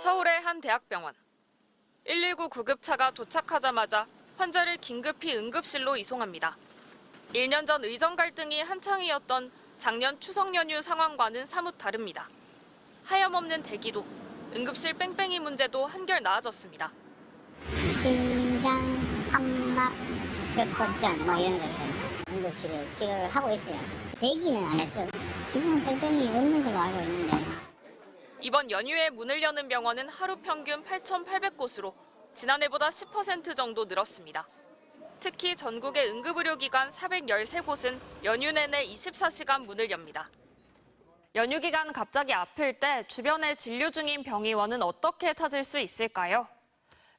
서울의 한 대학병원. 119 구급차가 도착하자마자 환자를 긴급히 응급실로 이송합니다. 1년 전 의정 갈등이 한창이었던 작년 추석 연휴 상황과는 사뭇 다릅니다. 하염없는 대기도, 응급실 뺑뺑이 문제도 한결 나아졌습니다. 심장, 판막, 벽속전 이런 것들 응급실에 치료를 하고 있어요. 대기는 안 했어요. 지금은 뺑뺑이 없는 걸로 알고 있는데. 이번 연휴에 문을 여는 병원은 하루 평균 8,800곳으로 지난해보다 10% 정도 늘었습니다. 특히 전국의 응급의료기관 413곳은 연휴 내내 24시간 문을 엽니다. 연휴 기간 갑자기 아플 때 주변에 진료 중인 병의원은 어떻게 찾을 수 있을까요?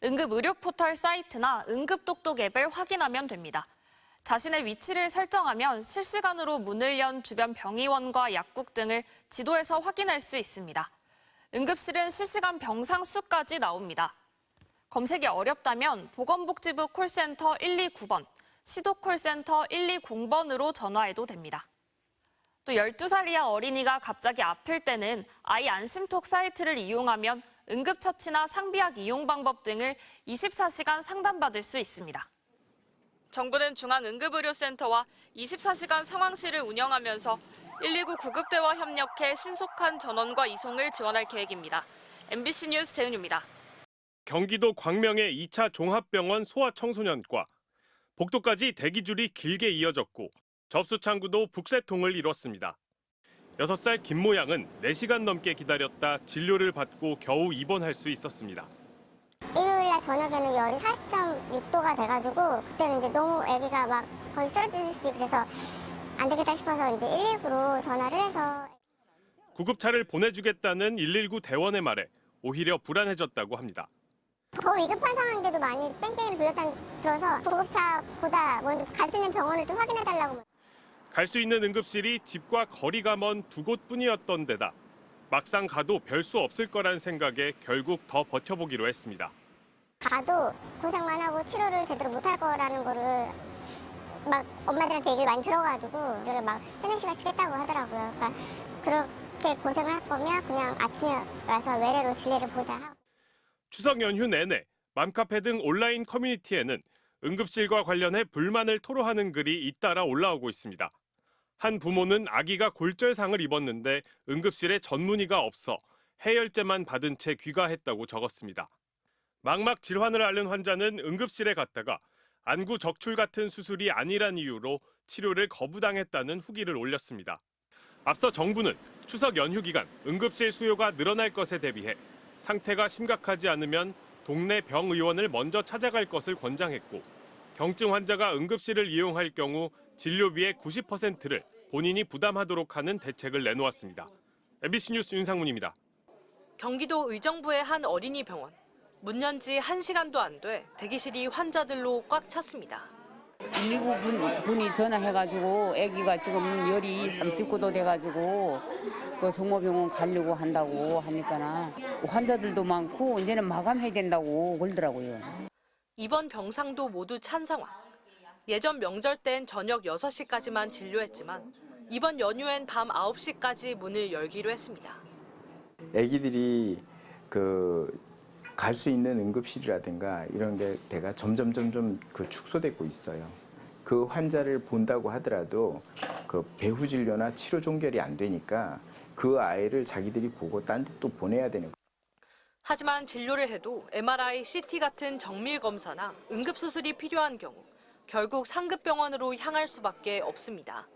응급의료 포털 사이트나 응급똑똑 앱을 확인하면 됩니다. 자신의 위치를 설정하면 실시간으로 문을 연 주변 병의원과 약국 등을 지도에서 확인할 수 있습니다. 응급실은 실시간 병상 수까지 나옵니다. 검색이 어렵다면 보건복지부 콜센터 129번, 시도콜센터 120번으로 전화해도 됩니다. 또 12살 이하 어린이가 갑자기 아플 때는 아이 안심톡 사이트를 이용하면 응급처치나 상비약 이용 방법 등을 24시간 상담받을 수 있습니다. 정부는 중앙응급의료센터와 24시간 상황실을 운영하면서 119 구급대와 협력해 신속한 전원과 이송을 지원할 계획입니다. MBC 뉴스 재은유입니다. 경기도 광명의 2차 종합병원 소아청소년과 복도까지 대기줄이 길게 이어졌고 접수 창구도 북새통을 이뤘습니다. 6살 김모양은 4시간 넘게 기다렸다 진료를 받고 겨우 입원할 수 있었습니다. 일요일날 저녁에는 열이 40.6도가 돼가지고 그때는 이제 너무 아기가 막 거의 쓰러지듯이 그래서 안 되겠다 싶어서 이제 119로 전화를 해서. 구급차를 보내주겠다는 119 대원의 말에 오히려 불안해졌다고 합니다. 더 위급한 상황인데도 많이 뺑뺑이를 들어서 구급차보다 먼저 갈 수 있는 병원을 좀 확인해달라고. 갈 수 있는 응급실이 집과 거리가 먼 2곳뿐이었던 데다 막상 가도 별 수 없을 거란 생각에 결국 더 버텨보기로 했습니다. 가도 고생만 하고 치료를 제대로 못할 거라는 거를 막 엄마들한테 얘기를 많이 들어가지고 우리를 막 3-4시간 쉬겠다고 하더라고요. 그러니까 그렇게 고생을 할 거면 그냥 아침에 와서 외래로 진료를 보자 하고. 추석 연휴 내내 맘카페 등 온라인 커뮤니티에는 응급실과 관련해 불만을 토로하는 글이 잇따라 올라오고 있습니다. 한 부모는 아기가 골절상을 입었는데 응급실에 전문의가 없어 해열제만 받은 채 귀가했다고 적었습니다. 망막 질환을 앓는 환자는 응급실에 갔다가 안구 적출 같은 수술이 아니란 이유로 치료를 거부당했다는 후기를 올렸습니다. 앞서 정부는 추석 연휴 기간 응급실 수요가 늘어날 것에 대비해 상태가 심각하지 않으면 동네 병의원을 먼저 찾아갈 것을 권장했고 경증 환자가 응급실을 이용할 경우 진료비의 90%를 본인이 부담하도록 하는 대책을 내놓았습니다. MBC 뉴스 윤상문입니다. 경기도 의정부의 한 어린이 병원. 문 연 지 1시간도 안 돼 대기실이 환자들로 꽉 찼습니다. 119 분이 전화해가지고 아기가 지금 열이 39도 돼가지고 그 성모병원 가려고 한다고 하니까는 환자들도 많고 이제는 마감해야 된다고 그러더라고요. 이번 병상도 모두 찬 상황. 예전 명절 땐 저녁 6시까지만 진료했지만 이번 연휴엔 밤 9시까지 문을 열기로 했습니다. 아기들이 갈 수 있는 응급실이라든가 이런 게 대가 점점 축소되고 있어요. 그 환자를 본다고 하더라도 그 배후 진료나 치료 종결이 안 되니까 그 아이를 자기들이 보고 딴 데 또 보내야 되는 거예요. 하지만 진료를 해도 MRI, CT 같은 정밀 검사나 응급 수술이 필요한 경우 결국 상급병원으로 향할 수밖에 없습니다.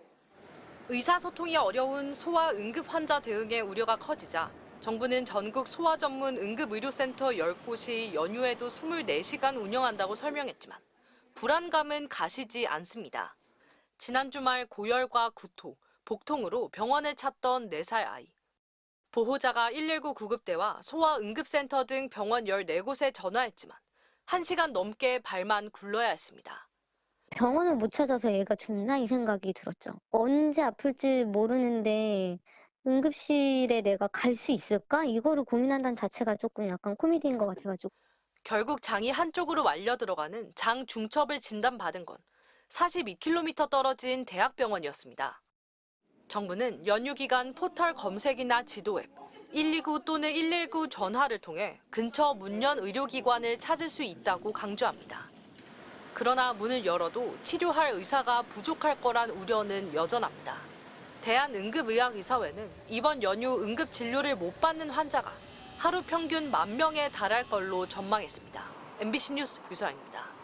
의사소통이 어려운 소아 응급 환자 대응에 우려가 커지자 정부는 전국 소아 전문 응급의료센터 10곳이 연휴에도 24시간 운영한다고 설명했지만 불안감은 가시지 않습니다. 지난 주말 고열과 구토, 복통으로 병원을 찾던 4살 아이. 보호자가 119 구급대와 소아 응급센터 등 병원 14곳에 전화했지만 1시간 넘게 발만 굴러야 했습니다. 병원을 못 찾아서 얘가 죽나 이 생각이 들었죠. 언제 아플지 모르는데 응급실에 내가 갈 수 있을까? 이거를 고민한다는 자체가 조금 약간 코미디인 것 같아가지고. 결국 장이 한쪽으로 말려 들어가는 장 중첩을 진단받은 건 42km 떨어진 대학병원이었습니다. 정부는 연휴 기간 포털 검색이나 지도 앱, 129 또는 119 전화를 통해 근처 문연 의료기관을 찾을 수 있다고 강조합니다. 그러나 문을 열어도 치료할 의사가 부족할 거란 우려는 여전합니다. 대한응급의학의사회는 이번 연휴 응급진료를 못 받는 환자가 하루 평균 10,000명에 달할 걸로 전망했습니다. MBC 뉴스 유서연입니다.